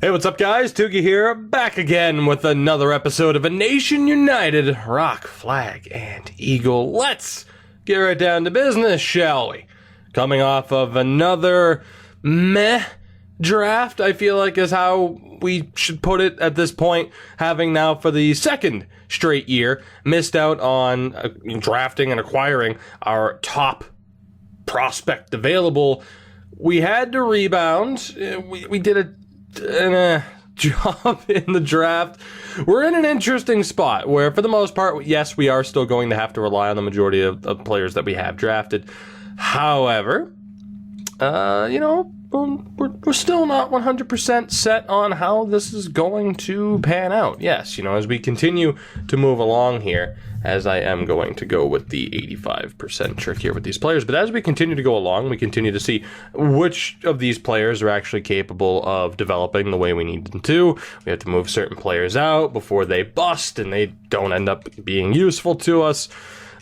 Hey, what's up, guys? Toogie here, back again with another episode of A Nation United, Rock, Flag, and Eagle. Let's get right down to business, shall we? Coming off of another meh draft, I feel like is how we should put it at this point, having now for the second straight year missed out on drafting and acquiring our top prospect available. We had to rebound. We did a job in the draft. We're in an interesting spot where, for the most part, yes, we are still going to have to rely on the majority of players that we have drafted. However, we're still not 100% set on how this is going to pan out. Yes, as we continue to move along here, as I am going to go with the 85% trick here with these players. But as we continue to go along, we continue to see which of these players are actually capable of developing the way we need them to. We have to move certain players out before they bust and they don't end up being useful to us.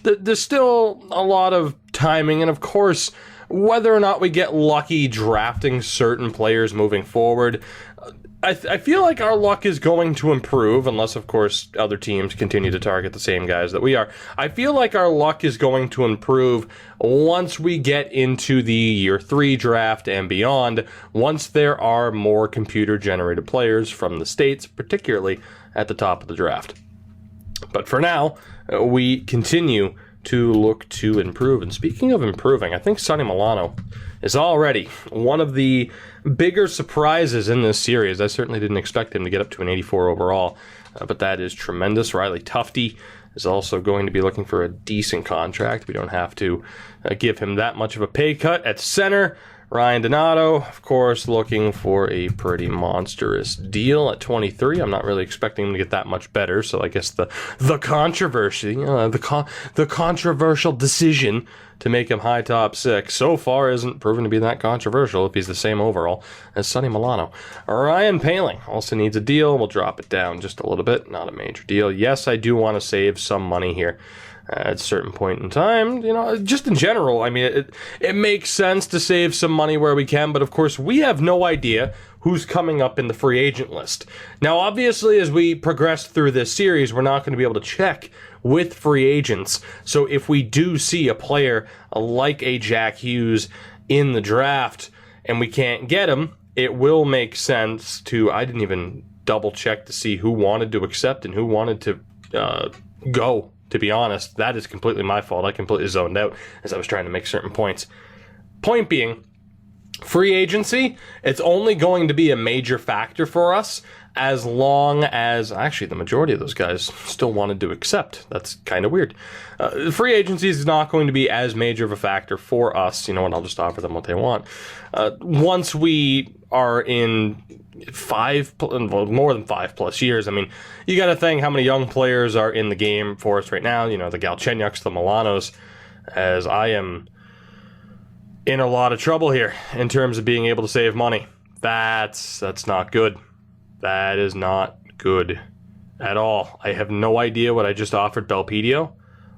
There's still a lot of timing, and of course, whether or not we get lucky drafting certain players moving forward, I feel like our luck is going to improve, unless, of course, other teams continue to target the same guys that we are. I feel like our luck is going to improve once we get into the year 3 draft and beyond, once there are more computer-generated players from the States, particularly at the top of the draft. But for now, we continue to look to improve. And speaking of improving, I think Sonny Milano is already one of the bigger surprises in this series. I certainly didn't expect him to get up to an 84 overall, but that is tremendous. Riley Tufte is also going to be looking for a decent contract. We don't have to give him that much of a pay cut at center. Ryan Donato, of course, looking for a pretty monstrous deal at 23. I'm not really expecting him to get that much better, so I guess the controversy, the controversial decision to make him high top 6 so far isn't proven to be that controversial if he's the same overall as Sonny Milano. Ryan Poehling also needs a deal. We'll drop it down just a little bit. Not a major deal. Yes, I do want to save some money here. At a certain point in time, just in general, I mean, it makes sense to save some money where we can, but of course, we have no idea who's coming up in the free agent list. Now, obviously, as we progress through this series, we're not going to be able to check with free agents, so if we do see a player like a Jack Hughes in the draft and we can't get him, it will make sense to, I didn't even double check to see who wanted to accept and who wanted to go. To be honest, that is completely my fault. I completely zoned out as I was trying to make certain points. Point being, free agency, it's only going to be a major factor for us as long as, actually, the majority of those guys still wanted to accept. That's kind of weird. Free agency is not going to be as major of a factor for us. You know what? I'll just offer them what they want. Once we are in more than 5+ years. I mean, you got to think how many young players are in the game for us right now. The Galchenyuks, the Milanos, as I am in a lot of trouble here in terms of being able to save money. That's not good. That is not good at all. I have no idea what I just offered Belpedio.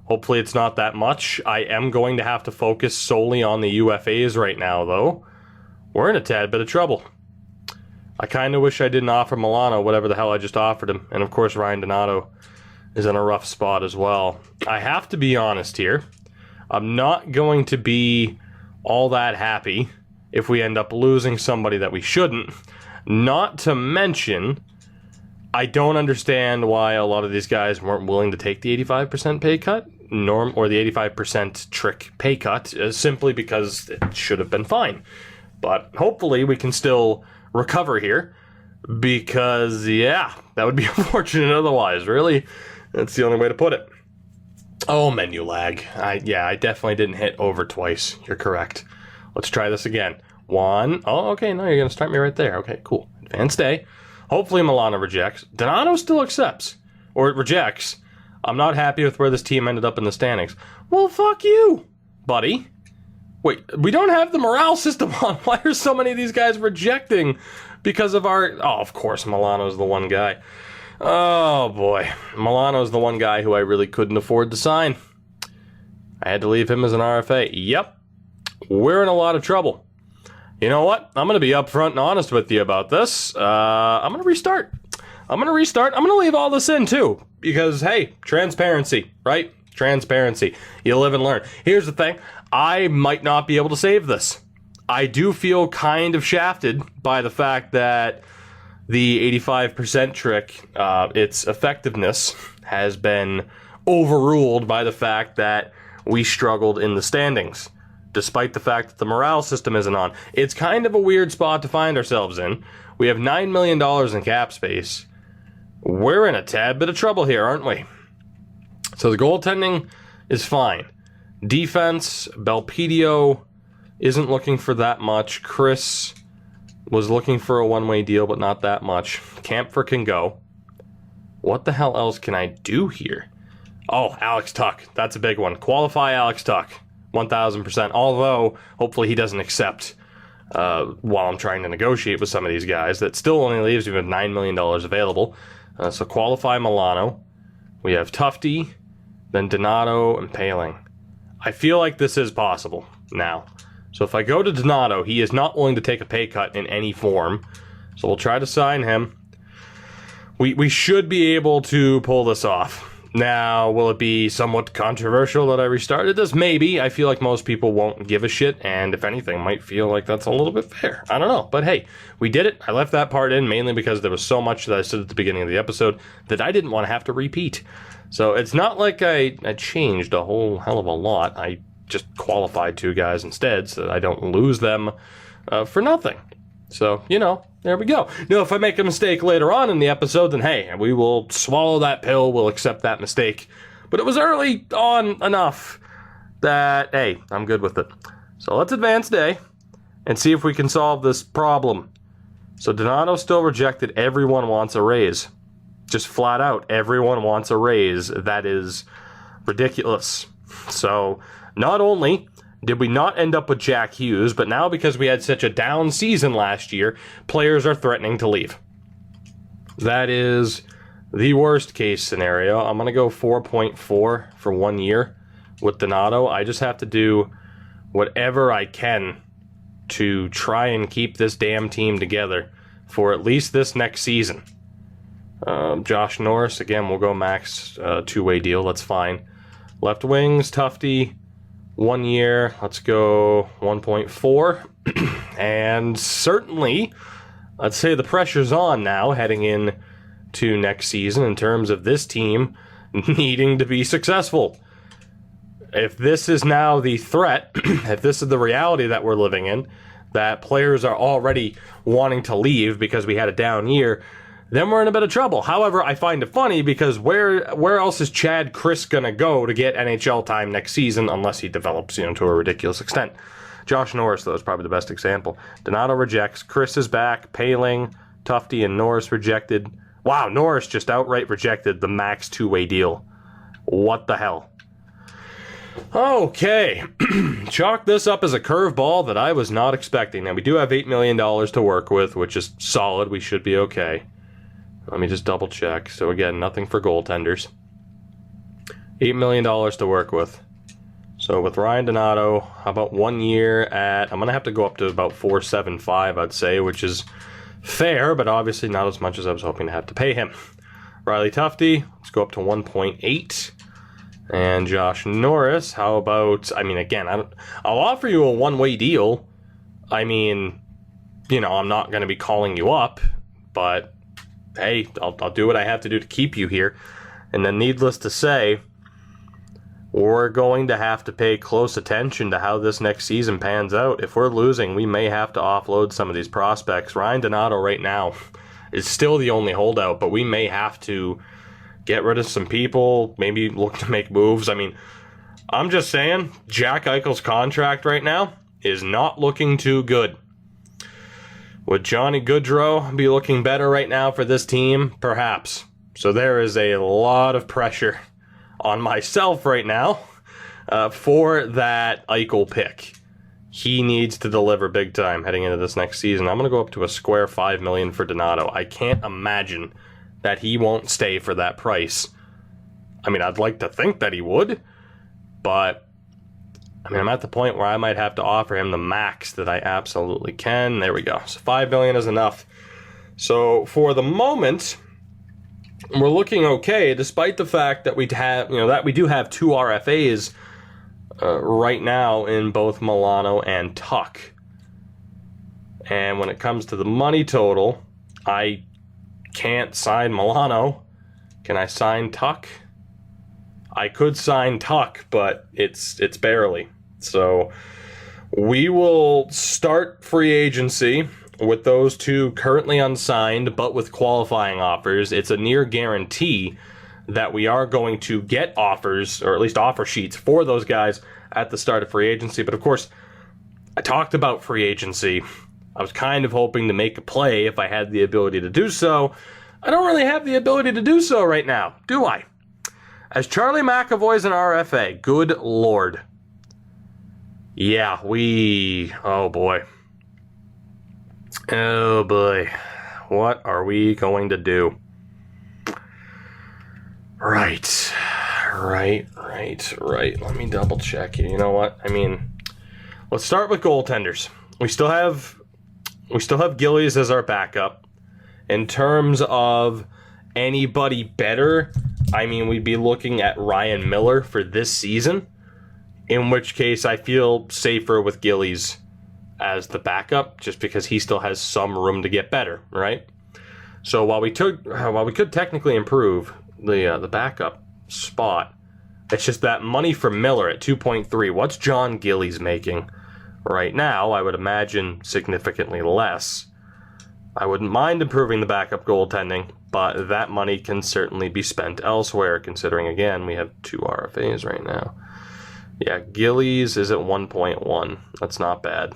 Hopefully it's not that much. I am going to have to focus solely on the UFAs right now, though. We're in a tad bit of trouble. I kind of wish I didn't offer Milano whatever the hell I just offered him. And of course, Ryan Donato is in a rough spot as well. I have to be honest here. I'm not going to be all that happy if we end up losing somebody that we shouldn't. Not to mention, I don't understand why a lot of these guys weren't willing to take the 85% pay cut, or the 85% trick pay cut, simply because it should have been fine. But hopefully we can still recover here, because, yeah, that would be unfortunate otherwise, really. That's the only way to put it. Oh, menu lag. I definitely didn't hit over twice. You're correct. Let's try this again. 1. Oh, okay, no, you're going to start me right there. Okay, cool. Advanced A. Hopefully Milano rejects. Donato still accepts. Or it rejects. I'm not happy with where this team ended up in the standings. Well, fuck you, buddy. Wait, we don't have the morale system on. Why are so many of these guys rejecting because of our... Oh, of course, Milano's the one guy. Oh, boy. Milano's the one guy who I really couldn't afford to sign. I had to leave him as an RFA. Yep. We're in a lot of trouble. You know what? I'm going to be upfront and honest with you about this. I'm going to restart. I'm going to leave all this in, too. Because, hey, transparency, right? Transparency. You live and learn. Here's the thing. I might not be able to save this. I do feel kind of shafted by the fact that the 85% trick, its effectiveness has been overruled by the fact that we struggled in the standings, despite the fact that the morale system isn't on. It's kind of a weird spot to find ourselves in. We have $9 million in cap space. We're in a tad bit of trouble here, aren't we? So the goaltending is fine. Defense, Belpedio isn't looking for that much. Chris was looking for a one-way deal, but not that much. Kampfer can go. What the hell else can I do here? Oh, Alex Tuck. That's a big one. Qualify Alex Tuck. 1,000%. Although, hopefully he doesn't accept while I'm trying to negotiate with some of these guys. That still only leaves me with $9 million available. So qualify Milano. We have Tufte, then Donato, and Paling. I feel like this is possible now. So if I go to Donato, he is not willing to take a pay cut in any form. So we'll try to sign him. We should be able to pull this off. Now, will it be somewhat controversial that I restarted this? Maybe. I feel like most people won't give a shit, and if anything, might feel like that's a little bit fair. I don't know. But hey, we did it. I left that part in mainly because there was so much that I said at the beginning of the episode that I didn't want to have to repeat. So it's not like I changed a whole hell of a lot. I just qualified two guys instead so that I don't lose them for nothing. So, there we go. Now, if I make a mistake later on in the episode, then hey, we will swallow that pill, we'll accept that mistake. But it was early on enough that, hey, I'm good with it. So let's advance day and see if we can solve this problem. So Donato still rejected. Everyone wants a raise. Just flat out, everyone wants a raise. That is ridiculous. So not only did we not end up with Jack Hughes, but now because we had such a down season last year, players are threatening to leave. That is the worst case scenario. I'm going to go 4.4 for 1 year with Donato. I just have to do whatever I can to try and keep this damn team together for at least this next season. Josh Norris, again, we'll go max two-way deal. That's fine. Left wings, Tufte. 1 year, let's go 1.4. And certainly, I'd say the pressure's on now heading in to next season in terms of this team needing to be successful. If this is now the threat, if this is the reality that we're living in, that players are already wanting to leave because we had a down year, then we're in a bit of trouble. However, I find it funny because where else is Chad Chris going to go to get NHL time next season unless he develops, to a ridiculous extent? Josh Norris, though, is probably the best example. Donato rejects. Chris is back. Paling, Tufte, and Norris rejected. Wow, Norris just outright rejected the max two-way deal. What the hell? Okay. Chalk this up as a curveball that I was not expecting. Now, we do have $8 million to work with, which is solid. We should be okay. Let me just double check. So again, nothing for goaltenders. $8 million to work with. So with Ryan Donato, how about 1 year at, I'm going to have to go up to about 4.75, I'd say, which is fair, but obviously not as much as I was hoping to have to pay him. Riley Tufte, let's go up to 1.8. And Josh Norris, how about, again, I'll offer you a one-way deal. I'm not going to be calling you up, but hey, I'll do what I have to do to keep you here. And then needless to say, we're going to have to pay close attention to how this next season pans out. If we're losing, we may have to offload some of these prospects. Ryan Donato right now is still the only holdout, but we may have to get rid of some people, maybe look to make moves. I'm just saying, Jack Eichel's contract right now is not looking too good. Would Johnny Gaudreau be looking better right now for this team? Perhaps. So there is a lot of pressure on myself right now for that Eichel pick. He needs to deliver big time heading into this next season. I'm going to go up to a square $5 million for Donato. I can't imagine that he won't stay for that price. I'd like to think that he would, but I mean, I'm at the point where I might have to offer him the max that I absolutely can. There we go. So $5 million is enough. So for the moment, we're looking okay, despite the fact that we do have 2 RFAs right now in both Milano and Tuck. And when it comes to the money total, I can't sign Milano. Can I sign Tuck? I could sign Tuck, but it's barely. So we will start free agency with those 2 currently unsigned, but with qualifying offers. It's a near guarantee that we are going to get offers, or at least offer sheets for those guys at the start of free agency. But of course, I talked about free agency. I was kind of hoping to make a play if I had the ability to do so. I don't really have the ability to do so right now, do I? As Charlie McAvoy's an RFA, good lord. Yeah, oh boy. Oh boy. What are we going to do? Right. Let me double check here. You know what? I mean, let's start with goaltenders. We still have Gillies as our backup. In terms of anybody better, I mean, we'd be looking at Ryan Miller for this season, in which case I feel safer with Gillies as the backup, just because he still has some room to get better, right? So while we could technically improve the backup spot, it's just that money for Miller at 2.3. What's John Gillies making right now? I would imagine significantly less. I wouldn't mind improving the backup goaltending, but that money can certainly be spent elsewhere, considering, again, we have 2 RFAs right now. Yeah, Gillies is at 1.1. That's not bad.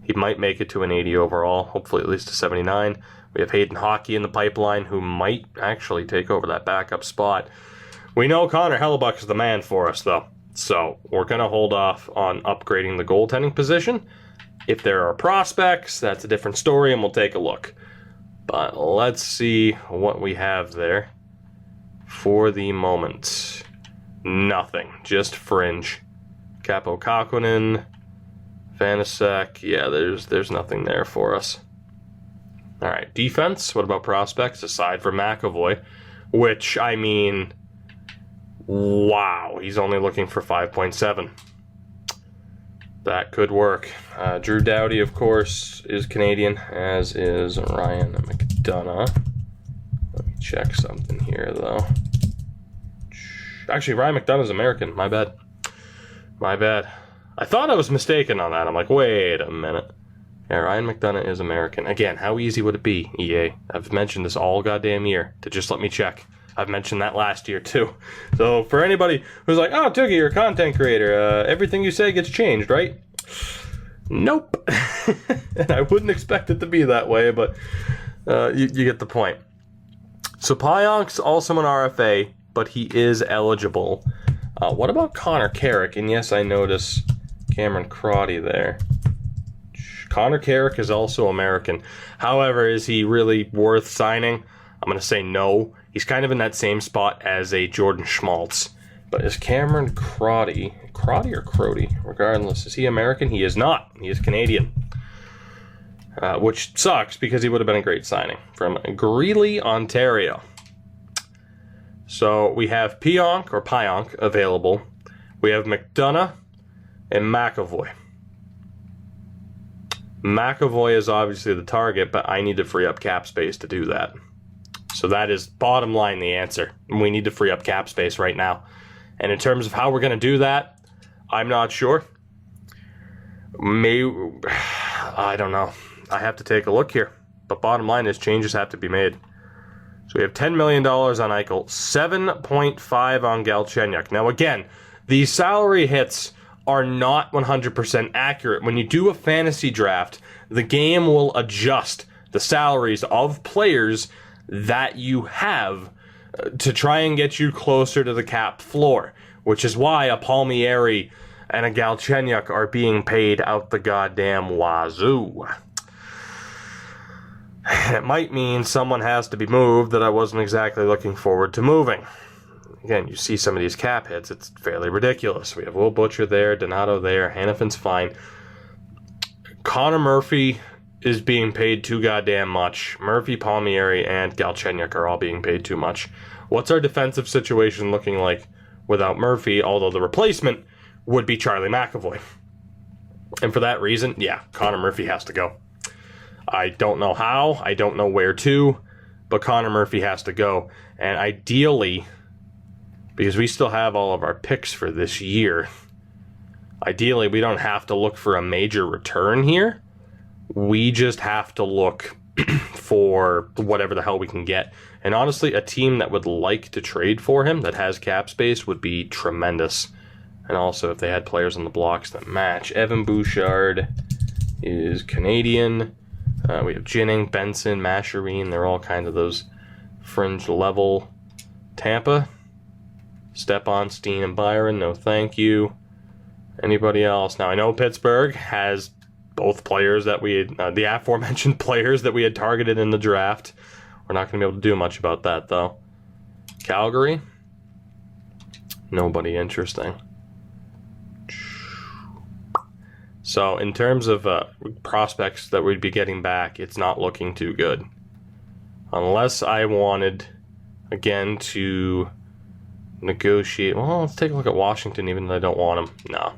He might make it to an 80 overall, hopefully at least a 79. We have Hayden Hockey in the pipeline, who might actually take over that backup spot. We know Connor Hellebuck is the man for us, though. So we're going to hold off on upgrading the goaltending position. If there are prospects, that's a different story, and we'll take a look. But let's see what we have there. For the moment, nothing. Just fringe. Capo Kakkonen, Vanasek. Yeah, there's nothing there for us. All right, defense. What about prospects, aside from McAvoy? Which, I mean, wow, he's only looking for 5.7. That could work. Drew Doughty, of course, is Canadian, as is Ryan McDonough. Let me check something here, though. Actually, Ryan McDonough's American. My bad. I thought I was mistaken on that. I'm like, wait a minute. Yeah, Ryan McDonough is American. Again, how easy would it be, EA? I've mentioned this all goddamn year to just let me check. I've mentioned that last year, too. So for anybody who's like, oh, Tookie, you're a content creator. Everything you say gets changed, right? Nope. And I wouldn't expect it to be that way, but you get the point. So Pyonk's also an RFA, but he is eligible. What about Connor Carrick? And yes, I notice Cameron Crotty there. Connor Carrick is also American. However, is he really worth signing? I'm going to say no. He's kind of in that same spot as a Jordan Schmaltz. But is Cameron Crotty or Crotty? Regardless, is he American? He is not. He is Canadian. Which sucks because he would have been a great signing. From Greeley, Ontario. So we have Pionk available. We have McDonough and McAvoy. McAvoy is obviously the target, but I need to free up cap space to do that. So that is bottom line the answer. We need to free up cap space right now. And in terms of how we're going to do that, I'm not sure. I don't know. I have to take a look here. But bottom line is changes have to be made. So we have $10 million on Eichel, 7.5 on Galchenyuk. Now again, these salary hits are not 100% accurate. When you do a fantasy draft, the game will adjust the salaries of players that you have to try and get you closer to the cap floor, which is why a Palmieri and a Galchenyuk are being paid out the goddamn wazoo. It might mean someone has to be moved that I wasn't exactly looking forward to moving. again, you see some of these cap hits, it's fairly ridiculous. We have Will Butcher there, Donato there, Hannafin's fine. Connor Murphy is being paid too goddamn much. Murphy, Palmieri, and Galchenyuk are all being paid too much. What's our defensive situation looking like without Murphy, although the replacement would be Charlie McAvoy? And for that reason, yeah, Connor Murphy has to go. I don't know how, I don't know where to, but Connor Murphy has to go. And ideally, because we still have all of our picks for this year, ideally we don't have to look for a major return here. We just have to look for whatever the hell we can get. And honestly, a team that would like to trade for him, that has cap space, would be tremendous. And also, if they had players on the blocks that match. Evan Bouchard is Canadian. We have Ginning, Benson, Mascherine. They're all kind of those fringe level. Tampa, Stepan, Steen, and Byron. No thank you. Anybody else? Now, I know Pittsburgh has both players that we had, the aforementioned players that we had targeted in the draft. We're not going to be able to do much about that, though. Calgary, nobody interesting. So, in terms of prospects that we'd be getting back, it's not looking too good. Unless I wanted, again, to negotiate. Well, let's take a look at Washington, even though I don't want them. No.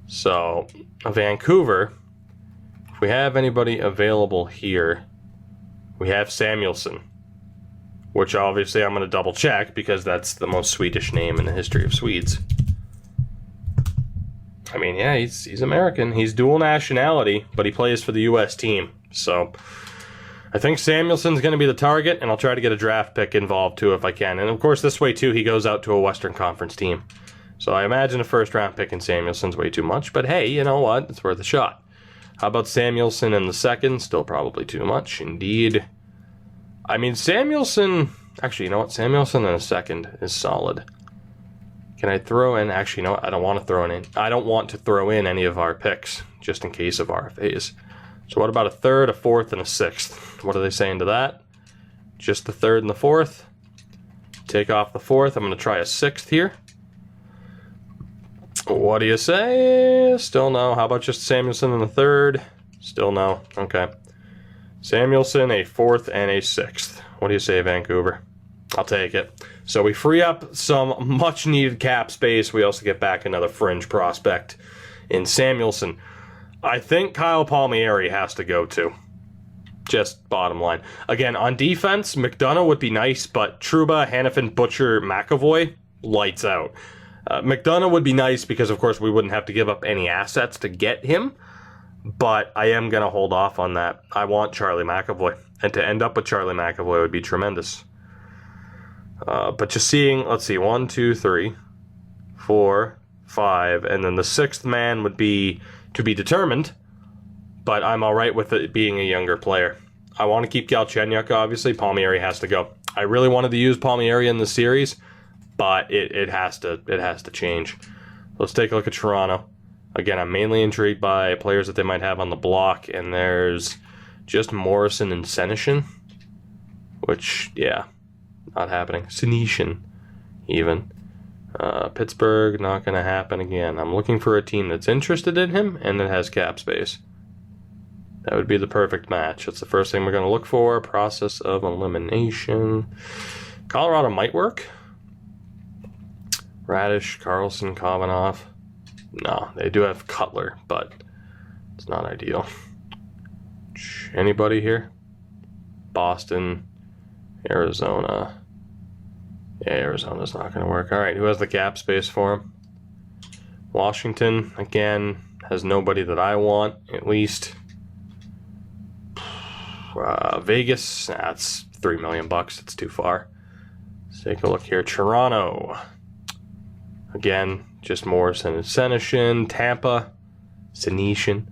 So, Vancouver, if we have anybody available here, we have Samuelsson, which obviously I'm going to double check because that's the most Swedish name in the history of Swedes. I mean, yeah, he's American. He's dual nationality, but he plays for the U.S. team. So I think Samuelson's going to be the target, and I'll try to get a draft pick involved too if I can. And of course, this way too, he goes out to a Western Conference team. So I imagine a first-round pick in Samuelson's way too much, but hey, you know what? It's worth a shot. How about Samuelsson in the second? Still probably too much, indeed. I mean, Samuelsson... Actually, you know what? Samuelsson in the second is solid. Can I throw in... Actually, you know what? I don't want to throw in... I don't want to throw in any of our picks, just in case of RFAs. So what about a third, a fourth, and a sixth? What are they saying to that? Just the third and the fourth. Take off the fourth. I'm going to try a sixth here. What do you say? Still no. How about just Samuelsson in the third? Still no. Okay. Samuelsson, a fourth, and a sixth. What do you say, Vancouver? I'll take it. So we free up some much-needed cap space. We also get back another fringe prospect in Samuelsson. I think Kyle Palmieri has to go too. Just bottom line. Again, on defense, McDonough would be nice, but Trouba, Hannafin, Butcher, McAvoy, lights out. McDonough would be nice because, of course, we wouldn't have to give up any assets to get him, but I am going to hold off on that. I want Charlie McAvoy, and to end up with Charlie McAvoy would be tremendous. But just seeing, let's see, 1, 2, 3, 4, 5, and then the sixth man would be to be determined, but I'm all right with it being a younger player. I want to keep Galchenyuk, obviously. Palmieri has to go. I really wanted to use Palmieri in the series, but it has to change. Let's take a look at Toronto. Again, I'm mainly intrigued by players that they might have on the block, and there's just Morrison and Senyshyn, which, yeah, not happening. Senyshyn, even. Pittsburgh, not going to happen again. I'm looking for a team that's interested in him and that has cap space. That would be the perfect match. That's the first thing we're going to look for. Process of elimination. Colorado might work. Radish, Carlson, Kovanov. No, they do have Cutler, but it's not ideal. Anybody here? Boston, Arizona. Yeah, Arizona's not going to work. All right, who has the cap space for him? Washington, again, has nobody that I want, at least. Vegas, that's $3 million. It's too far. Let's take a look here. Toronto. Again, just Morrison and Senyshyn. Tampa, Senyshyn.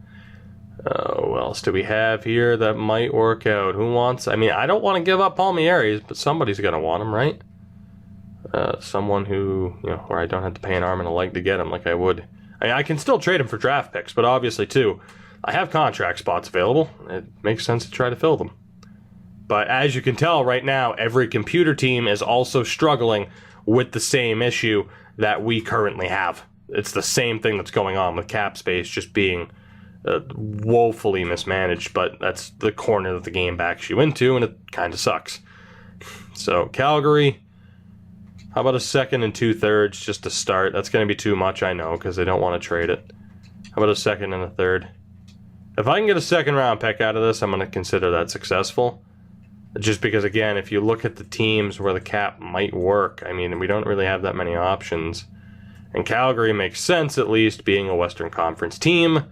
What else do we have here that might work out? Who wants... I mean, I don't want to give up Palmieri, but somebody's going to want him, right? Someone who, you know, where I don't have to pay an arm and a leg to get him like I would. I mean, I can still trade him for draft picks, but obviously, too, I have contract spots available. It makes sense to try to fill them. But as you can tell right now, every computer team is also struggling with the same issue that we currently have. It's the same thing that's going on with cap space just being woefully mismanaged, but that's the corner that the game backs you into, and it kind of sucks. So Calgary, how about a second and 2/3 just to start? That's going to be too much, I know, because they don't want to trade it. How about a second and a third? If I can get a second round pick out of this, I'm going to consider that successful. Just because, again, if you look at the teams where the cap might work, I mean, we don't really have that many options. And Calgary makes sense, at least, being a Western Conference team.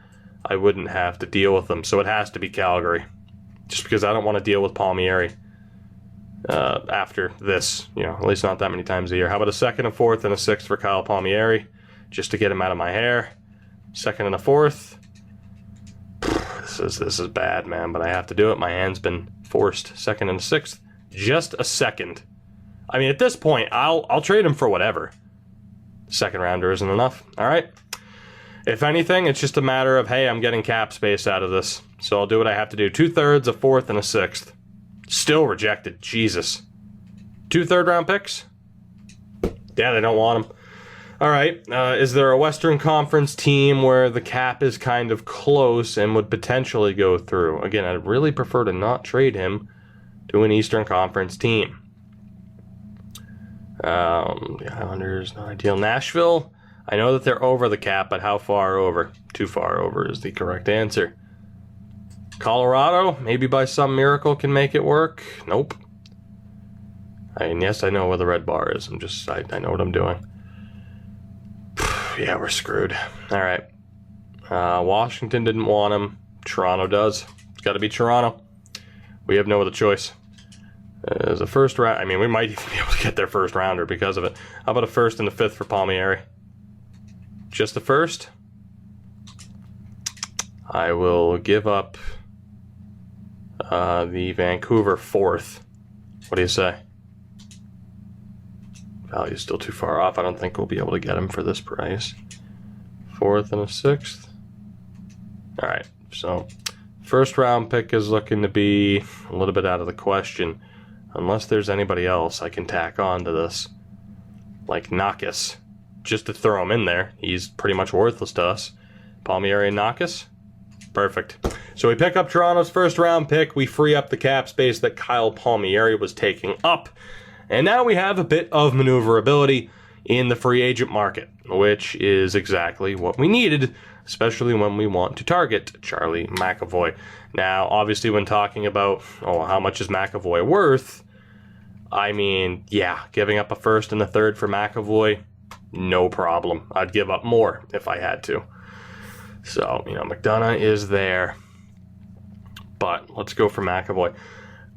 I wouldn't have to deal with them, so it has to be Calgary. Just because I don't want to deal with Palmieri after this, at least not that many times a year. How about a second, a fourth, and a sixth for Kyle Palmieri, just to get him out of my hair? Second and a fourth. This is bad, man, but I have to do it. My hand's been forced. Second and a sixth. Just a second. I mean, at this point, I'll trade him for whatever. Second rounder isn't enough. All right. If anything, it's just a matter of, hey, I'm getting cap space out of this, so I'll do what I have to do. 2/3, a fourth, and a sixth. Still rejected. Jesus. 2 third-round picks? Yeah, they don't want them. All right. Is there a Western Conference team where the cap is kind of close and would potentially go through? Again, I'd really prefer to not trade him to an Eastern Conference team. The Islanders, not ideal. Nashville, I know that they're over the cap, but how far over? Too far over is the correct answer. Colorado, maybe by some miracle can make it work. Nope. And yes, I know where the red bar is. I know what I'm doing. Yeah, we're screwed. All right. Washington didn't want him. Toronto does. It's got to be Toronto. We have no other choice. As a first round, I mean, we might even be able to get their first rounder because of it. How about a first and a fifth for Palmieri? Just the first? I will give up the Vancouver fourth. What do you say? Value's still too far off. I don't think we'll be able to get him for this price. Fourth and a sixth. All right, so first round pick is looking to be a little bit out of the question. Unless there's anybody else I can tack on to this. Like Nakas. Just to throw him in there. He's pretty much worthless to us. Palmieri and Nakas. Perfect. So we pick up Toronto's first round pick. We free up the cap space that Kyle Palmieri was taking up. And now we have a bit of maneuverability in the free agent market, which is exactly what we needed, especially when we want to target Charlie McAvoy. Now, obviously, when talking about, how much is McAvoy worth, I mean, yeah, giving up a first and a third for McAvoy, no problem. I'd give up more if I had to. So, McDonough is there. But let's go for McAvoy.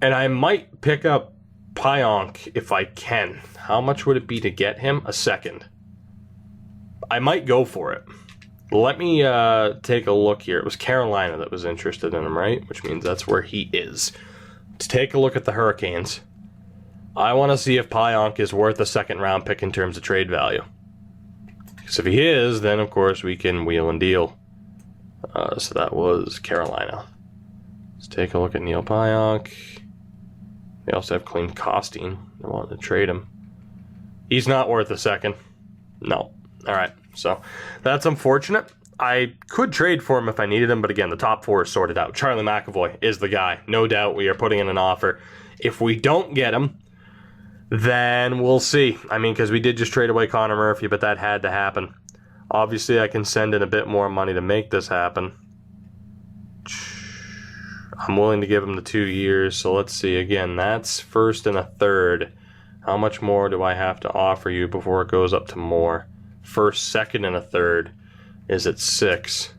And I might pick up Pionk if I can. How much would it be to get him? A second. I might go for it. Let me take a look here. It was Carolina that was interested in him, right? Which means that's where he is. Let's take a look at the Hurricanes. I want to see if Pionk is worth a second round pick in terms of trade value. Because if he is, then of course we can wheel and deal. So that was Carolina. Let's take a look at Neil Pionk. They also have Clem Costin. They wanted to trade him. He's not worth a second. No. All right. So that's unfortunate. I could trade for him if I needed him, but again, the top four is sorted out. Charlie McAvoy is the guy. No doubt we are putting in an offer. If we don't get him, then we'll see. I mean, because we did just trade away Connor Murphy, but that had to happen. Obviously, I can send in a bit more money to make this happen. I'm willing to give him the 2 years, so let's see. Again, that's first and a third. How much more do I have to offer you before it goes up to more? First, second, and a third is at 6.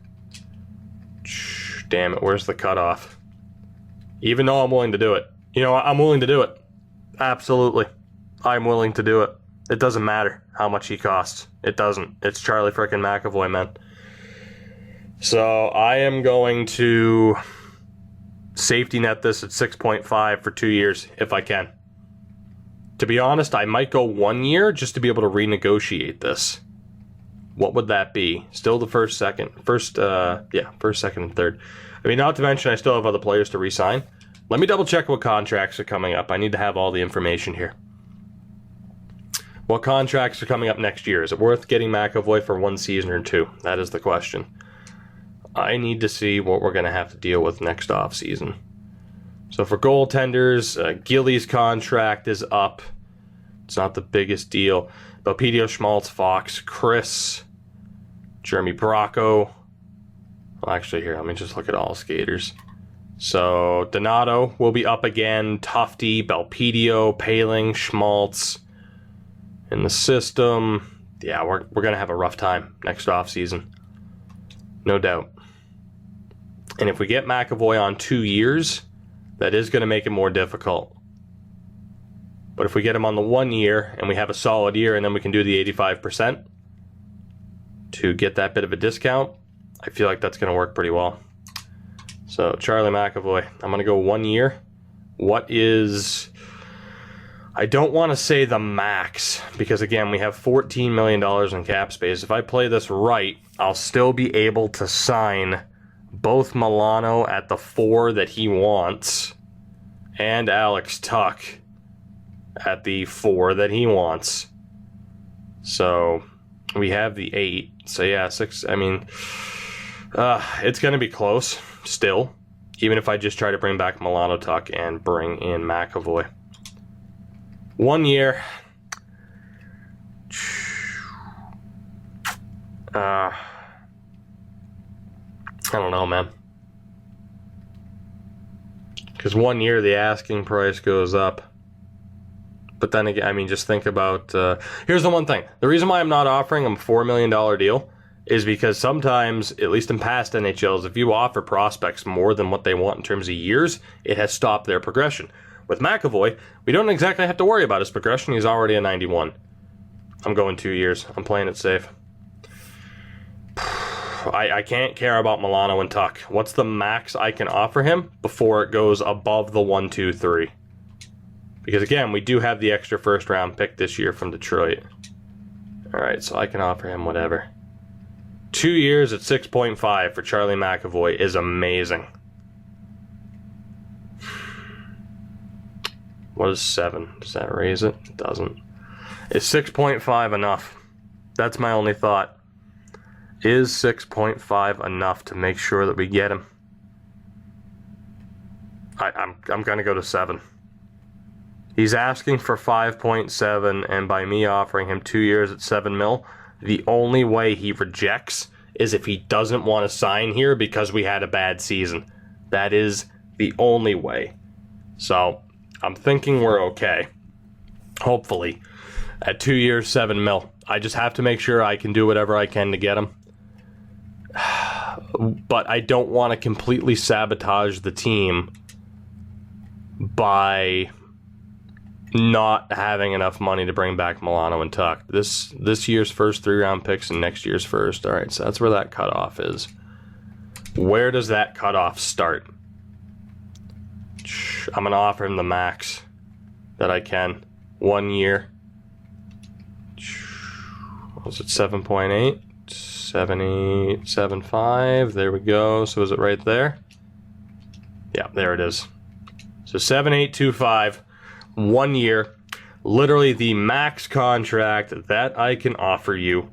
Damn it, where's the cutoff? Even though I'm willing to do it. I'm willing to do it. Absolutely. I'm willing to do it. It doesn't matter how much he costs. It doesn't. It's Charlie frickin' McAvoy, man. So I am going to safety net this at 6.5 for 2 years if I can. To be honest, I might go 1 year just to be able to renegotiate this. What would that be? Still the first, second, and third. I mean, not to mention I still have other players to re-sign. Let me double check what contracts are coming up. I need to have all the information here. What contracts are coming up next year? Is it worth getting McAvoy for 1 season or 2? That is the question. I need to see what we're going to have to deal with next offseason. So for goaltenders, Gilly's contract is up. It's not the biggest deal. Belpedio, Schmaltz, Fox, Chris, Jeremy Bracco. Well, actually, here, let me just look at all skaters. So Donato will be up again. Tufte, Belpedio, Paling, Schmaltz. In the system, yeah, we're going to have a rough time next offseason. No doubt. And if we get McAvoy on 2 years, that is going to make it more difficult. But if we get him on the 1 year and we have a solid year and then we can do the 85% to get that bit of a discount, I feel like that's going to work pretty well. So Charlie McAvoy, I'm going to go 1 year. What is... I don't want to say the max because, again, we have $14 million in cap space. If I play this right, I'll still be able to sign both Milano at the 4 that he wants and Alex Tuch at the 4 that he wants. So we have the 8. So, yeah, 6. I mean, it's going to be close still, even if I just try to bring back Milano, Tuch, and bring in McAvoy. 1 year. I don't know, man. Because 1 year, the asking price goes up. But then again, I mean, just think about... here's the one thing. The reason why I'm not offering him a $4 million deal is because sometimes, at least in past NHLs, if you offer prospects more than what they want in terms of years, it has stopped their progression. With McAvoy, we don't exactly have to worry about his progression. He's already a 91. I'm going 2 years. I'm playing it safe. I can't care about Milano and Tuch. What's the max I can offer him before it goes above the 1, 2, 3? Because, again, we do have the extra first-round pick this year from Detroit. All right, so I can offer him whatever. 2 years at 6.5 for Charlie McAvoy is amazing. What is 7? Does that raise it? It doesn't. Is 6.5 enough? That's my only thought. Is 6.5 enough to make sure that we get him? I'm going to go to 7. He's asking for 5.7, and by me offering him 2 years at 7 mil, the only way he rejects is if he doesn't want to sign here because we had a bad season. That is the only way. So... I'm thinking we're okay. Hopefully. At 2 years, 7 mil. I just have to make sure I can do whatever I can to get him. But I don't want to completely sabotage the team by not having enough money to bring back Milano and Tuch. This year's first 3-round picks and next year's first. All right, so that's where that cutoff is. Where does that cutoff start? I'm going to offer him the max that I can. 1 year. Was it 7.8? 7.875. There we go. So is it right there? Yeah, there it is. So 7.825. 1 year. Literally the max contract that I can offer you.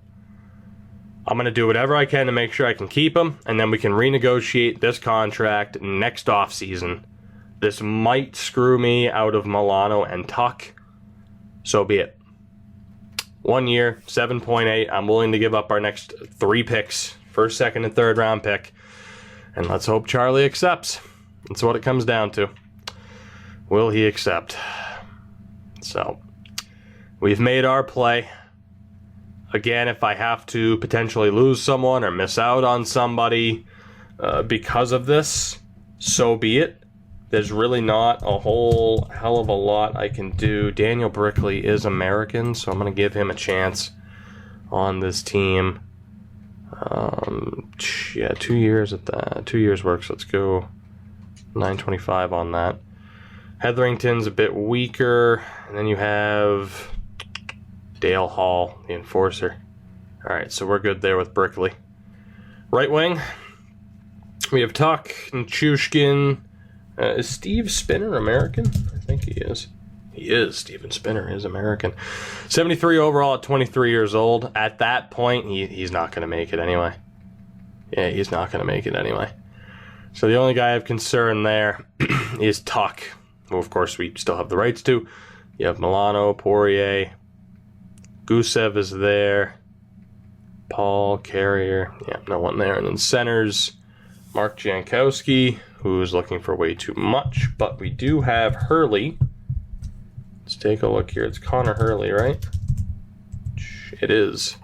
I'm going to do whatever I can to make sure I can keep him, and then we can renegotiate this contract next offseason. This might screw me out of Milano and Tuch. So be it. 1 year, 7.8. I'm willing to give up our next 3 picks. First, second, and third round pick. And let's hope Charlie accepts. That's what it comes down to. Will he accept? So, we've made our play. Again, if I have to potentially lose someone or miss out on somebody because of this, so be it. There's really not a whole hell of a lot I can do. Daniel Brickley is American, so I'm going to give him a chance on this team. Yeah, 2 years at that. 2 years works. Let's go 925 on that. Hetherington's a bit weaker. And then you have Dale Hall, the enforcer. All right, so we're good there with Brickley. Right wing, we have Tuch, Nichushkin, Is Steve Spinner American? I think he is. He is. Steven Spinner is American. 73 overall at 23 years old. At that point, he's not going to make it anyway. Yeah, he's not going to make it anyway. So the only guy I have concern there is Tuck, who of course we still have the rights to. You have Milano, Poirier, Gusev is there, Paul, Carrier, yeah, no one there. And then centers, Mark Jankowski, who's looking for way too much, but we do have Hurley. Let's take a look here. It's Connor Hurley, right? It is.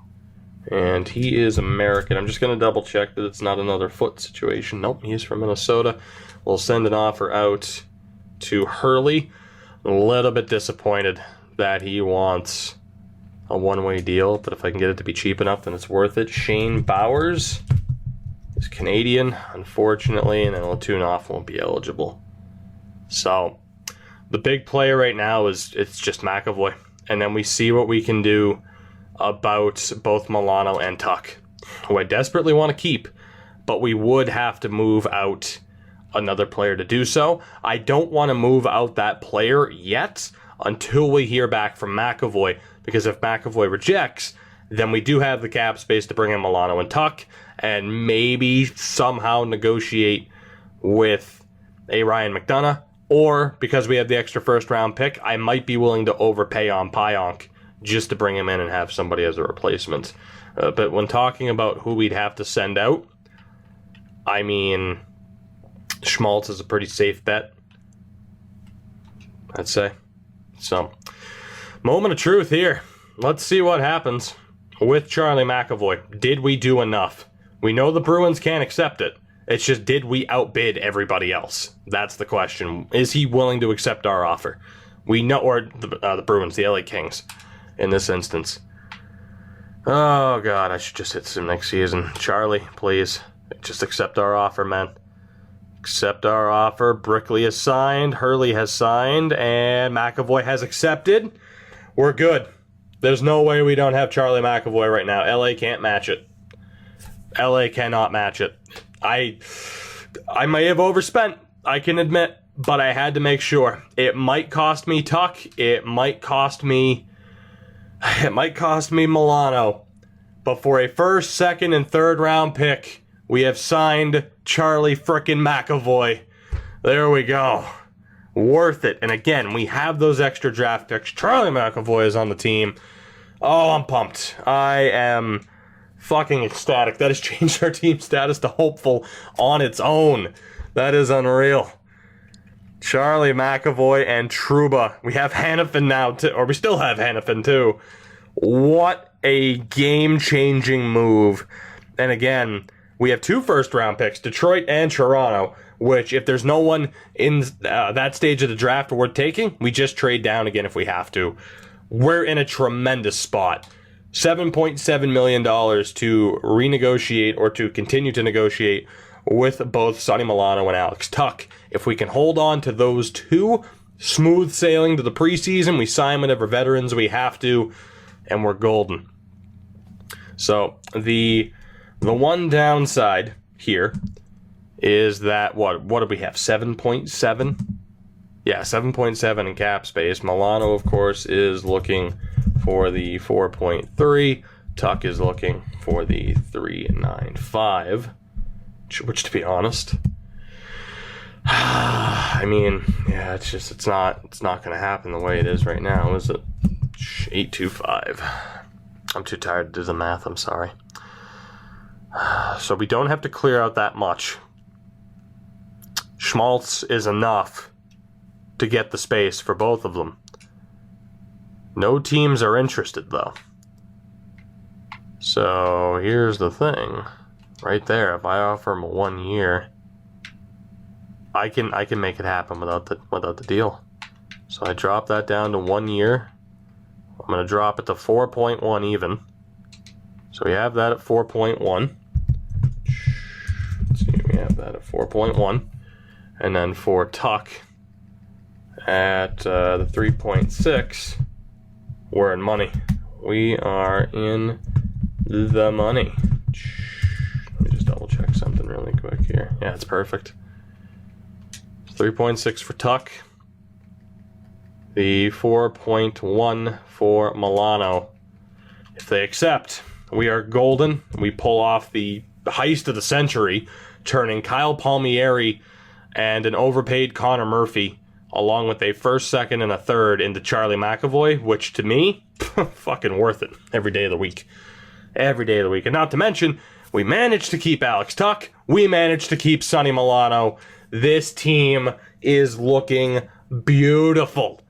And he is American. I'm just going to double check that it's not another foot situation. Nope, he's from Minnesota. We'll send an offer out to Hurley. A little bit disappointed that he wants a one-way deal, but if I can get it to be cheap enough, then it's worth it. Shane Bowers is Canadian, unfortunately, and then Latunoff won't be eligible. So the big player right now it's just McAvoy, and then we see what we can do about both Milano and Tuck, who I desperately want to keep, but we would have to move out another player to do so. I don't want to move out that player yet until we hear back from McAvoy, because if McAvoy rejects, then we do have the cap space to bring in Milano and Tuck, and maybe somehow negotiate with a Ryan McDonough, or because we have the extra first-round pick, I might be willing to overpay on Pionk just to bring him in and have somebody as a replacement. But when talking about who we'd have to send out, I mean, Schmaltz is a pretty safe bet, I'd say. So, moment of truth here. Let's see what happens with Charlie McAvoy. Did we do enough? We know the Bruins can't accept it. It's just, did we outbid everybody else? That's the question. Is he willing to accept our offer? We know, or the Bruins, the LA Kings, in this instance. Oh, God, I should just hit some next season. Charlie, please, just accept our offer, man. Accept our offer. Brickley has signed, Hurley has signed, and McAvoy has accepted. We're good. There's no way we don't have Charlie McAvoy right now. LA can't match it. LA cannot match it. I may have overspent, I can admit, but I had to make sure. It might cost me Tuck. It might cost me Milano. But for a first, second, and third round pick, we have signed Charlie frickin' McAvoy. There we go. Worth it. And again, we have those extra draft picks. Charlie McAvoy is on the team. Oh, I'm pumped. I am fucking ecstatic. That has changed our team status to hopeful on its own. That is unreal. Charlie McAvoy and Trouba. We have Hannafin now, too. Or we still have Hannafin, too. What a game-changing move. And again, we have 2 first-round picks, Detroit and Toronto, which if there's no one in that stage of the draft worth taking, we just trade down again if we have to. We're in a tremendous spot. $7.7 million to renegotiate or to continue to negotiate with both Sonny Milano and Alex Tuck. If we can hold on to those two, smooth sailing to the preseason, we sign whatever veterans we have to, and we're golden. So the one downside here is that, what did we have, 7.7? Yeah, 7.7 in cap space. Milano, of course, is looking for the 4.3. Tuck is looking for the 3.95. Which, to be honest, I mean, yeah, it's not going to happen the way it is right now, is it? 8.25. I'm too tired to do the math. I'm sorry. So we don't have to clear out that much. Schmaltz is enough to get the space for both of them. No teams are interested, though. So here's the thing. Right there, if I offer him a 1 year, I can make it happen without the deal. So I drop that down to 1 year. I'm going to drop it to 4.1 even. So we have that at 4.1. Let's see, we have that at 4.1. And then for Tuck at the 3.6, we're in money. We are in the money. Let me just double check something really quick here. Yeah, it's perfect. 3.6 for Tuck. The 4.1 for Milano. If they accept, we are golden. We pull off the heist of the century, turning Kyle Palmieri and an overpaid Connor Murphy, along with a first, second, and a third, into Charlie McAvoy, which to me, fucking worth it every day of the week. Every day of the week. And not to mention, we managed to keep Alex Tuck. We managed to keep Sonny Milano. This team is looking beautiful.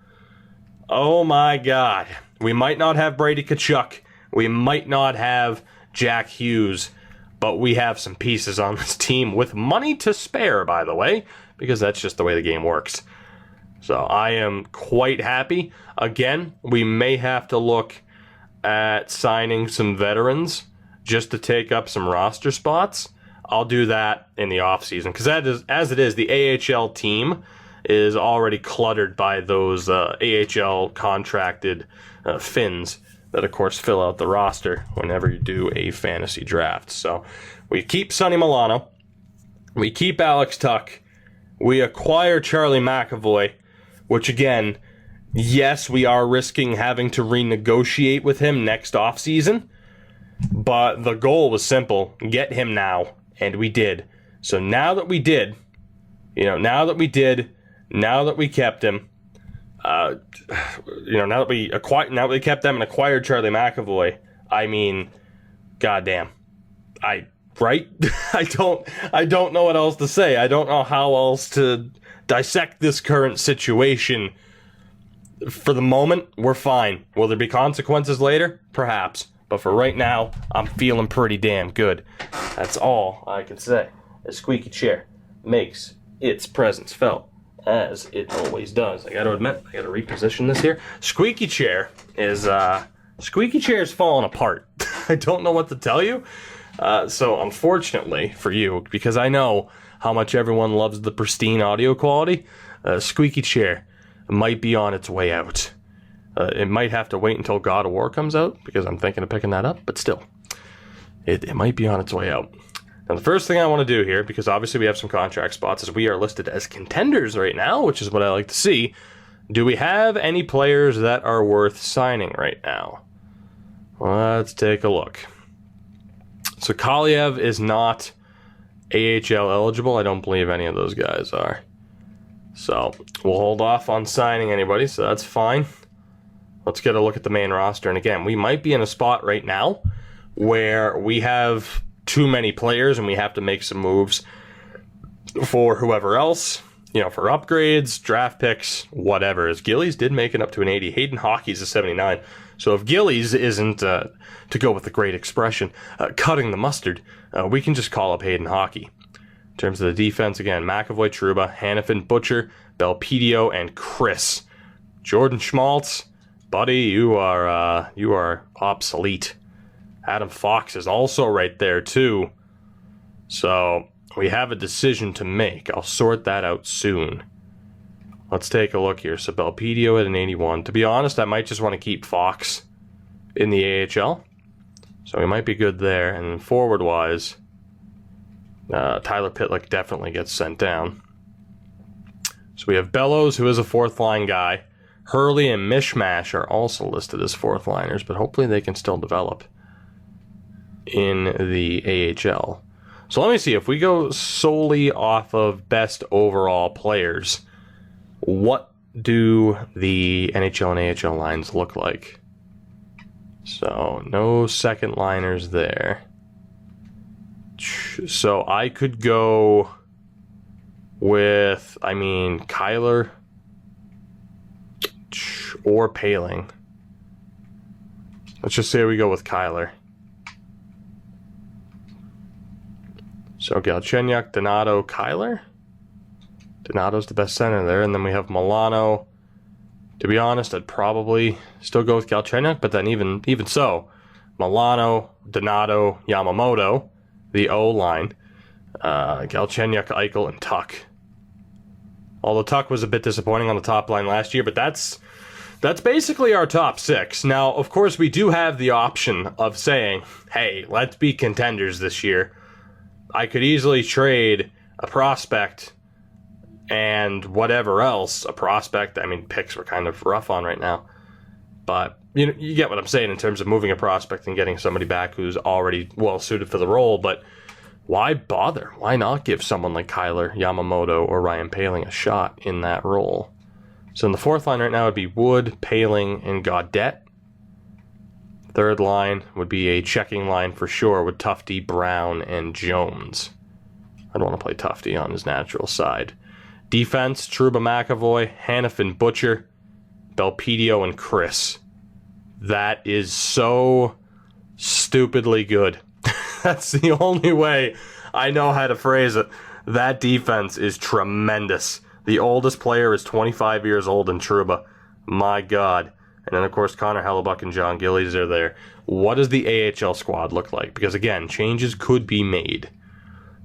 Oh my God. We might not have Brady Tkachuk. We might not have Jack Hughes. But we have some pieces on this team with money to spare, by the way, because that's just the way the game works. So I am quite happy. Again, we may have to look at signing some veterans just to take up some roster spots. I'll do that in the offseason, because that is, as it is, the AHL team is already cluttered by those AHL contracted Finns that, of course, fill out the roster whenever you do a fantasy draft. So we keep Sonny Milano. We keep Alex Tuck. We acquire Charlie McAvoy, which, again, yes, we are risking having to renegotiate with him next offseason, but the goal was simple. Get him now, and we did. So now that we did, now that we kept him, now that we kept them and acquired Charlie McAvoy, I mean, goddamn, right? I don't know what else to say. I don't know how else to dissect this current situation. For the moment, we're fine. Will there be consequences later? Perhaps. But for right now, I'm feeling pretty damn good. That's all I can say. A squeaky chair makes its presence felt, as it always does. I gotta admit, I gotta reposition this here. Squeaky chair is falling apart. I don't know what to tell you. So unfortunately for you, because I know how much everyone loves the pristine audio quality, squeaky chair might be on its way out. It might have to wait until God of War comes out, because I'm thinking of picking that up, but still, it might be on its way out. Now, the first thing I want to do here, because obviously we have some contract spots, is we are listed as contenders right now, which is what I like to see. Do we have any players that are worth signing right now? Let's take a look. So Kaliev is not AHL eligible. I don't believe any of those guys are. So we'll hold off on signing anybody, so that's fine. Let's get a look at the main roster. And again, we might be in a spot right now where we have too many players and we have to make some moves for whoever else, for upgrades, draft picks, whatever. As Gillies did make it up to an 80. Hayden Hockey's a 79. So if Gillies isn't, to go with a great expression, cutting the mustard, we can just call up Hayden Hockey. In terms of the defense, again, McAvoy, Trouba, Hannafin, Butcher, Belpedio, and Chris. Jordan Schmaltz, buddy, you are obsolete. Adam Fox is also right there, too. So we have a decision to make. I'll sort that out soon. Let's take a look here. So Belpedio at an 81. To be honest, I might just want to keep Fox in the AHL. So we might be good there. And then forward-wise, Tyler Pitlick definitely gets sent down. So we have Bellows, who is a fourth-line guy. Hurley and Mishmash are also listed as fourth-liners, but hopefully they can still develop in the AHL. So let me see, if we go solely off of best overall players, what do the NHL and AHL lines look like? So no second liners there. So I could go with, Kyler or Paling. Let's just say we go with Kyler. So Galchenyuk, Donato, Kyler. Donato's the best center there. And then we have Milano. To be honest, I'd probably still go with Galchenyuk, but then even so, Milano, Donato, Yamamoto, the O-line, Galchenyuk, Eichel, and Tuck. Although Tuck was a bit disappointing on the top line last year, but that's basically our top six. Now, of course, we do have the option of saying, hey, let's be contenders this year. I could easily trade a prospect and whatever else, a prospect. I mean, picks were kind of rough on right now. But you get what I'm saying in terms of moving a prospect and getting somebody back who's already well suited for the role. But why bother? Why not give someone like Kyler Yamamoto or Ryan Poehling a shot in that role? So in the fourth line right now would be Wood, Poehling, and Gaudette. Third line would be a checking line for sure with Tufte, Brown, and Jones. I don't want to play Tufte on his natural side. Defense, Trouba, McAvoy, Hanifin, Butcher, Belpedio, and Chris. That is so stupidly good. That's the only way I know how to phrase it. That defense is tremendous. The oldest player is 25 years old in Trouba. My God. And then, of course, Connor Hellebuck and John Gillies are there. What does the AHL squad look like? Because, again, changes could be made.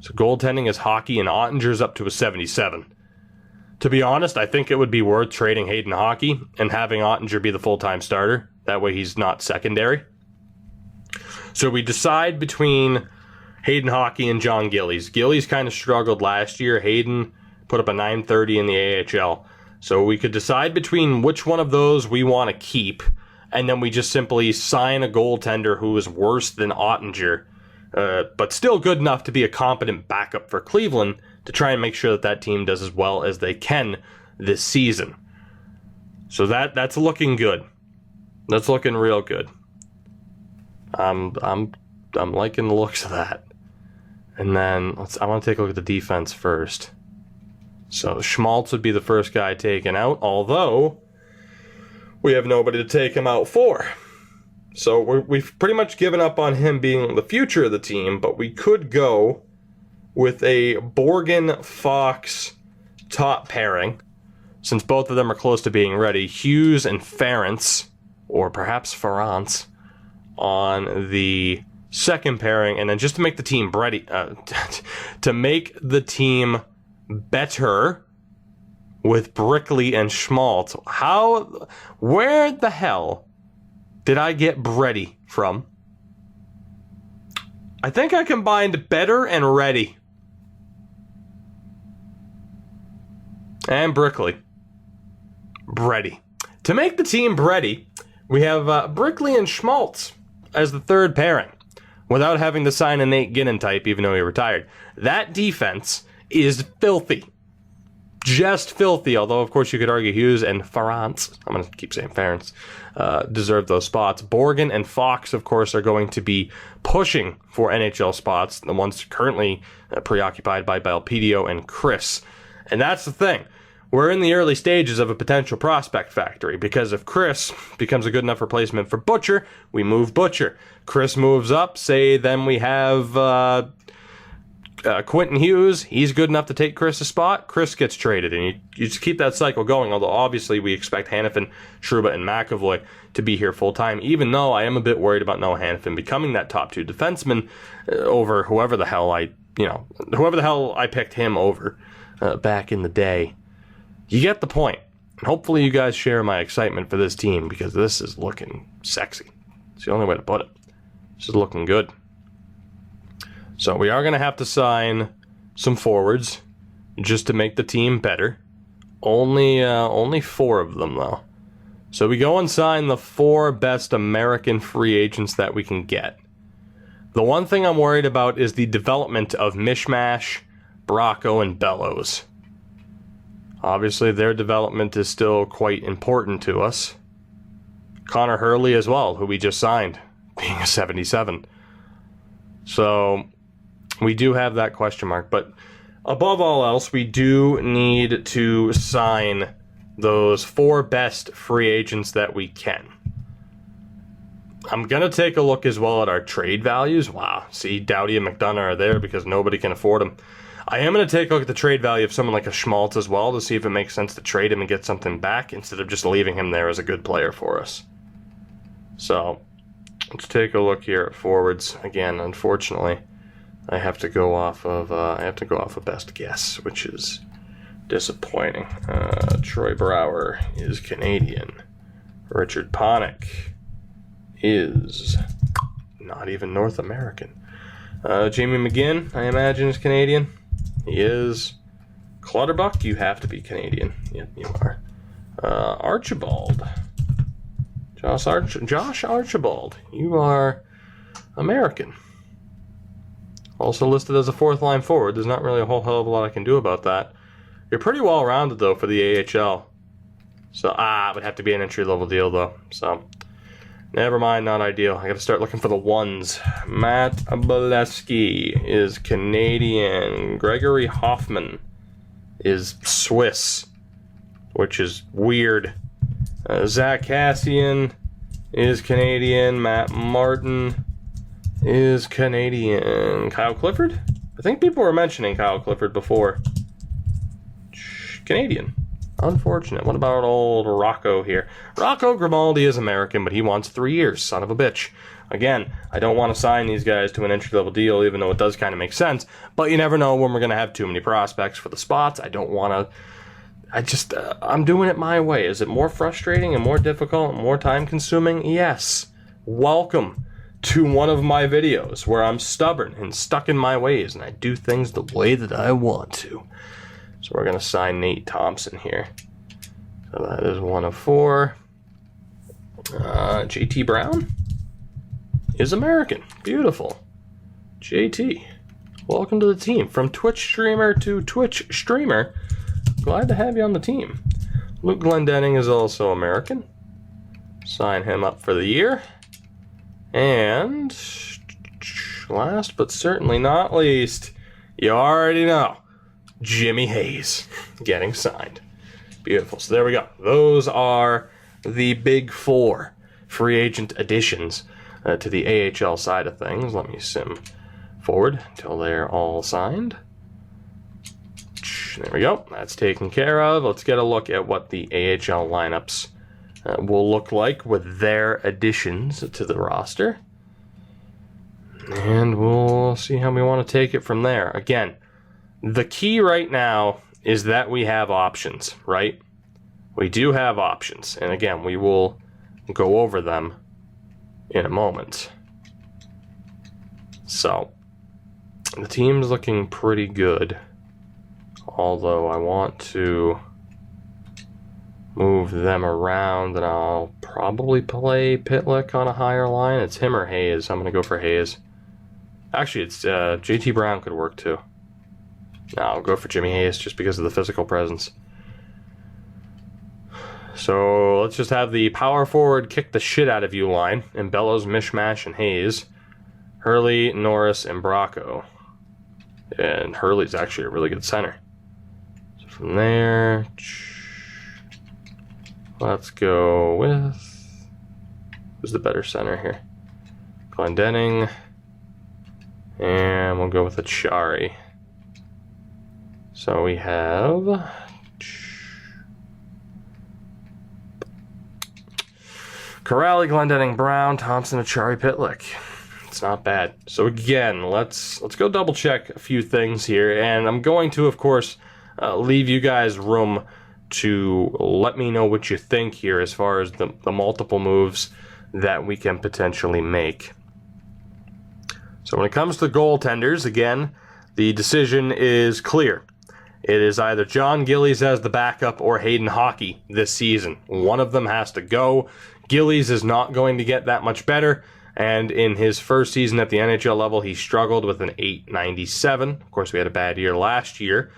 So goaltending is Hockey, and Ottinger's up to a 77. To be honest, I think it would be worth trading Hayden Hockey and having Ottinger be the full-time starter. That way he's not secondary. So we decide between Hayden Hockey and John Gillies. Gillies kind of struggled last year. Hayden put up a 930 in the AHL. So we could decide between which one of those we want to keep, and then we just simply sign a goaltender who is worse than Ottinger, but still good enough to be a competent backup for Cleveland to try and make sure that that team does as well as they can this season. So that's looking good. That's looking real good. I'm liking the looks of that. And then I want to take a look at the defense first. So Schmaltz would be the first guy taken out, although we have nobody to take him out for. So we've pretty much given up on him being the future of the team, but we could go with a Borgen-Fox top pairing, since both of them are close to being ready. Hughes and Ference, or perhaps Ference, on the second pairing, and then just to make the team ready, to make the team better with Brickley and Schmaltz. Where the hell did I get Bredy from? I think I combined better and ready. And Brickley. Bredy. To make the team Bredy, we have Brickley and Schmaltz as the third pairing, without having to sign a Nate Ginnon type, even though he retired. That defense is filthy. Just filthy, although, of course, you could argue Hughes and Ference, I'm going to keep saying Ference, deserve those spots. Borgen and Fox, of course, are going to be pushing for NHL spots, the ones currently preoccupied by Belpedio and Chris. And that's the thing. We're in the early stages of a potential prospect factory, because if Chris becomes a good enough replacement for Butcher, we move Butcher. Chris moves up, say then we have Quentin Hughes. He's good enough to take Chris' spot. Chris gets traded, and you just keep that cycle going, although obviously we expect Hanifin, Trouba, and McAvoy to be here full-time, even though I am a bit worried about Noah Hanifin becoming that top two defenseman over whoever the hell I picked him over back in the day. You get the point. And hopefully you guys share my excitement for this team, because this is looking sexy. It's the only way to put it. This is looking good. So we are going to have to sign some forwards just to make the team better. Only 4 of them, though. So we go and sign the 4 best American free agents that we can get. The one thing I'm worried about is the development of Mishmash, Bracco, and Bellows. Obviously, their development is still quite important to us. Connor Hurley as well, who we just signed, being a 77. So we do have that question mark. But above all else, we do need to sign those 4 best free agents that we can. I'm going to take a look as well at our trade values. Wow, see, Doughty and McDonough are there because nobody can afford them. I am going to take a look at the trade value of someone like a Schmaltz as well to see if it makes sense to trade him and get something back instead of just leaving him there as a good player for us. So let's take a look here at forwards. Again, unfortunately, I have to go off of a best guess, which is disappointing. Troy Brouwer is Canadian. Richard Panik is not even North American. Jamie McGinn, I imagine, is Canadian. He is. Clutterbuck, you have to be Canadian. Yep, you are. Archibald. Josh Archibald, you are American. Also listed as a fourth-line forward. There's not really a whole hell of a lot I can do about that. You're pretty well-rounded, though, for the AHL. So, it would have to be an entry-level deal, though. So, never mind, not ideal. I gotta start looking for the ones. Matt Bolesky is Canadian. Gregory Hoffman is Swiss, which is weird. Zach Cassian is Canadian. Matt Martin is Canadian. Kyle Clifford? I think people were mentioning Kyle Clifford before. Canadian. Unfortunate. What about old Rocco here? Rocco Grimaldi is American, but he wants 3 years. Son of a bitch. Again, I don't want to sign these guys to an entry-level deal, even though it does kind of make sense. But you never know when we're going to have too many prospects for the spots. I don't want to... I'm doing it my way. Is it more frustrating and more difficult and more time-consuming? Yes. Welcome to one of my videos where I'm stubborn and stuck in my ways, and I do things the way that I want to. So we're going to sign Nate Thompson here. So that is 1 of 4. JT Brown is American. Beautiful. JT, welcome to the team. From Twitch streamer to Twitch streamer. Glad to have you on the team. Luke Glendening is also American. Sign him up for the year. And last but certainly not least, you already know, Jimmy Hayes getting signed. Beautiful. So there we go. Those are the big 4 free agent additions to the AHL side of things. Let me sim forward until they're all signed. There we go. That's taken care of. Let's get a look at what the AHL lineups will look like with their additions to the roster. And we'll see how we want to take it from there. Again, the key right now is that we have options, right? We do have options. And again, we will go over them in a moment. So, the team's looking pretty good. Although I want to move them around, and I'll probably play Pitlick on a higher line. It's him or Hayes. I'm going to go for Hayes. Actually, it's JT Brown could work too. No, I'll go for Jimmy Hayes just because of the physical presence. So let's just have the power forward kick the shit out of you line, and Bellows, Mishmash, and Hayes. Hurley, Norris, and Bracco. And Hurley's actually a really good center. So from there, let's go with... who's the better center here? Glendening. And we'll go with Achari. So we have... Corrali, Glendening, Brown, Thompson, Achari, Pitlick. It's not bad. So again, let's go double check a few things here, and I'm going to, of course, leave you guys room to let me know what you think here as far as the multiple moves that we can potentially make. So when it comes to goaltenders, again, the decision is clear. It is either John Gillies as the backup or Hayden Hockey this season. One of them has to go. Gillies is not going to get that much better, and in his first season at the NHL level, he struggled with an .897. Of course, we had a bad year last year.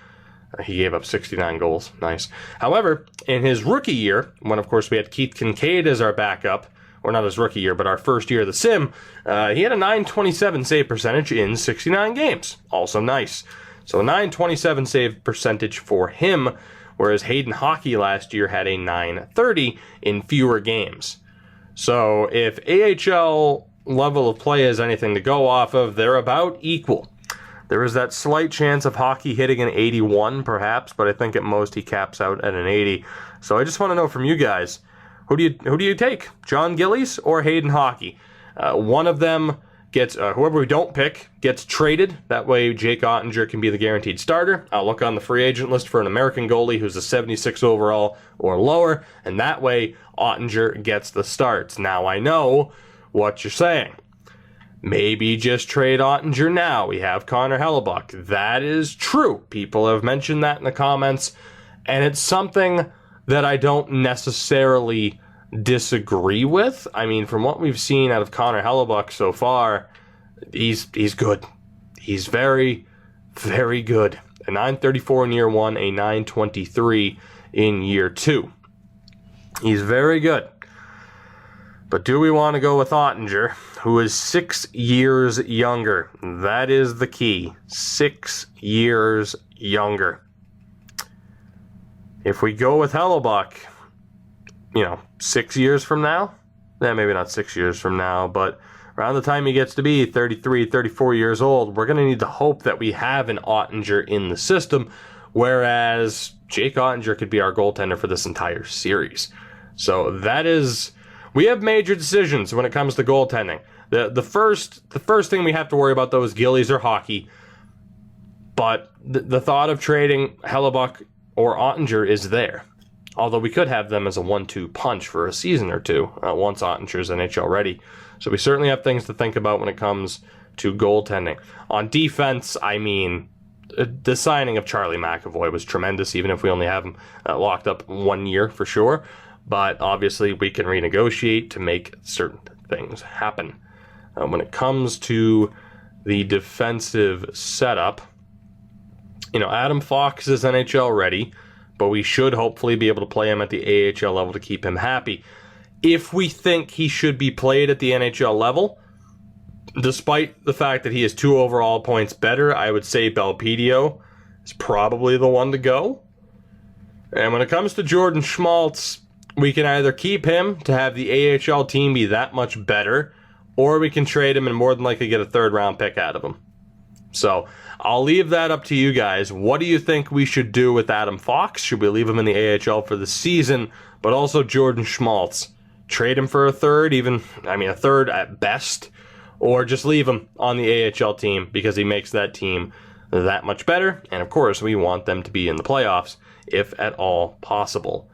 He gave up 69 goals. Nice. However, in his rookie year, when, of course, we had Keith Kincaid as our backup, or not his rookie year, but our first year of the sim, he had a .927 save percentage in 69 games. Also nice. So a .927 save percentage for him, whereas Hayden Hockey last year had a .930 in fewer games. So if AHL level of play is anything to go off of, they're about equal. There is that slight chance of Hockey hitting an 81, perhaps, but I think at most he caps out at an 80. So I just want to know from you guys, who do you take? John Gillies or Hayden Hockey? One of them gets, whoever we don't pick gets traded. That way Jake Ottinger can be the guaranteed starter. I'll look on the free agent list for an American goalie who's a 76 overall or lower, and that way Ottinger gets the starts. Now I know what you're saying. maybe just trade Ottinger now. We have Connor Hellebuck. That is true. People have mentioned that in the comments, and it's something that I don't necessarily disagree with. I mean, from what we've seen out of Connor Hellebuck so far, he's good. He's very, very good. A 934 in year one, a 923 in year two. He's very good. But do we want to go with Ottinger, who is 6 years younger? That is the key. 6 years younger. If we go with Hellebuck, 6 years from now, maybe not 6 years from now, but around the time he gets to be 33, 34 years old, we're going to need to hope that we have an Ottinger in the system, whereas Jake Ottinger could be our goaltender for this entire series. So that is... We have major decisions when it comes to goaltending. The first thing we have to worry about, though, is Gillies or hockey. But the thought of trading Hellebuck or Ottinger is there. Although we could have them as a 1-2 punch for a season or two once Ottinger's NHL ready. So we certainly have things to think about when it comes to goaltending. On defense, I mean, the signing of Charlie McAvoy was tremendous, even if we only have him locked up 1 year for sure. But obviously we can renegotiate to make certain things happen. When it comes to the defensive setup, Adam Fox is NHL ready, but we should hopefully be able to play him at the AHL level to keep him happy. If we think he should be played at the NHL level, despite the fact that he is 2 overall points better, I would say Belpedio is probably the one to go. And when it comes to Jordan Schmaltz, we can either keep him to have the AHL team be that much better, or we can trade him and more than likely get a 3rd-round pick out of him. So I'll leave that up to you guys. What do you think we should do with Adam Fox? Should we leave him in the AHL for the season? But also Jordan Schmaltz. Trade him for a 3rd, a 3rd at best, or just leave him on the AHL team because he makes that team that much better. And of course, we want them to be in the playoffs if at all possible.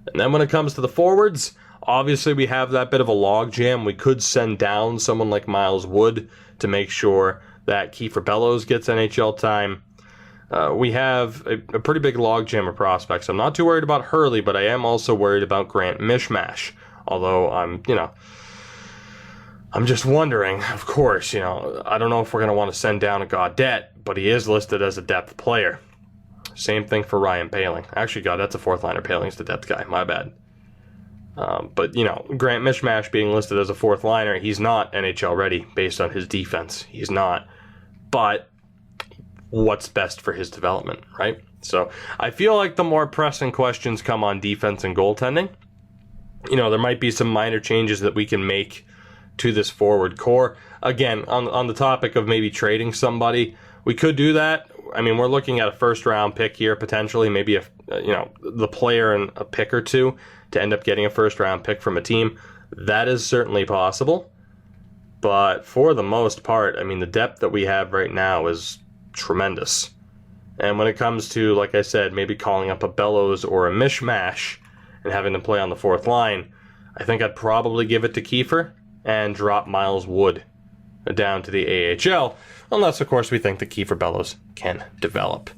And then when it comes to the forwards, obviously we have that bit of a logjam. We could send down someone like Miles Wood to make sure that Kiefer Bellows gets NHL time. We have a pretty big logjam of prospects. I'm not too worried about Hurley, but I am also worried about Grant Mishmash. Although I'm just wondering, of course, I don't know if we're going to want to send down a Gaudette, but he is listed as a depth player. Same thing for Ryan Poehling. Actually, that's a 4th-liner. Poehling's the depth guy. My bad. But, Grant Mishmash being listed as a 4th-liner, he's not NHL ready based on his defense. He's not. But what's best for his development, right? So I feel like the more pressing questions come on defense and goaltending. There might be some minor changes that we can make to this forward core. Again, on the topic of maybe trading somebody, we could do that. I mean, we're looking at a 1st-round pick here, potentially, maybe the player and a pick or two to end up getting a 1st-round pick from a team. That is certainly possible. But for the most part, I mean, the depth that we have right now is tremendous. And when it comes to, like I said, maybe calling up a Bellows or a Mishmash and having them play on the 4th line, I think I'd probably give it to Kiefer and drop Miles Wood down to the AHL, unless, of course, we think that Kiefer Bellows can develop.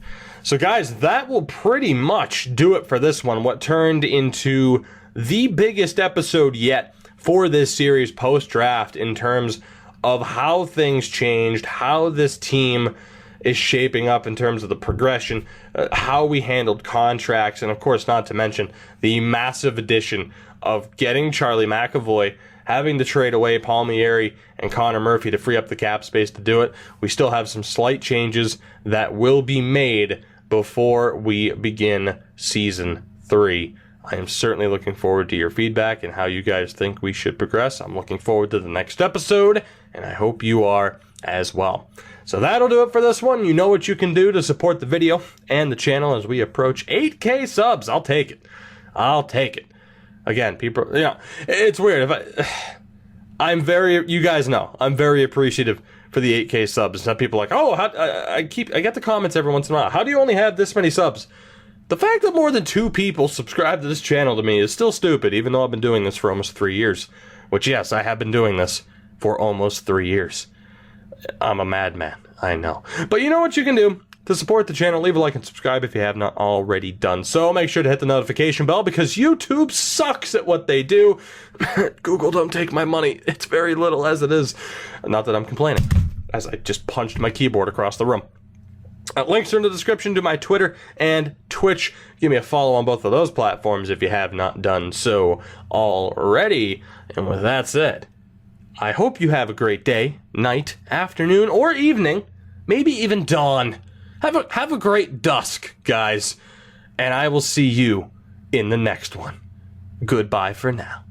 So, guys, that will pretty much do it for this one, what turned into the biggest episode yet for this series post-draft in terms of how things changed, how this team is shaping up in terms of the progression, how we handled contracts, and, of course, not to mention the massive addition of getting Charlie McAvoy, having to trade away Palmieri and Connor Murphy to free up the cap space to do it. We still have some slight changes that will be made before we begin Season 3. I am certainly looking forward to your feedback and how you guys think we should progress. I'm looking forward to the next episode, and I hope you are as well. So that'll do it for this one. You know what you can do to support the video and the channel as we approach 8K subs. I'll take it. Again, people, it's weird. You guys know, I'm very appreciative for the 8K subs. Some people are like, I get the comments every once in a while. How do you only have this many subs? The fact that more than 2 people subscribe to this channel to me is still stupid, even though I've been doing this for almost 3 years. Which, yes, I have been doing this for almost 3 years. I'm a madman, I know. But you know what you can do to support the channel? Leave a like and subscribe if you have not already done so. Make sure to hit the notification bell because YouTube sucks at what they do. Google, don't take my money. It's very little as it is. Not that I'm complaining, as I just punched my keyboard across the room. Links are in the description to my Twitter and Twitch. Give me a follow on both of those platforms if you have not done so already. And with that said, I hope you have a great day, night, afternoon, or evening, maybe even dawn. Have a great dusk, guys, and I will see you in the next one. Goodbye for now.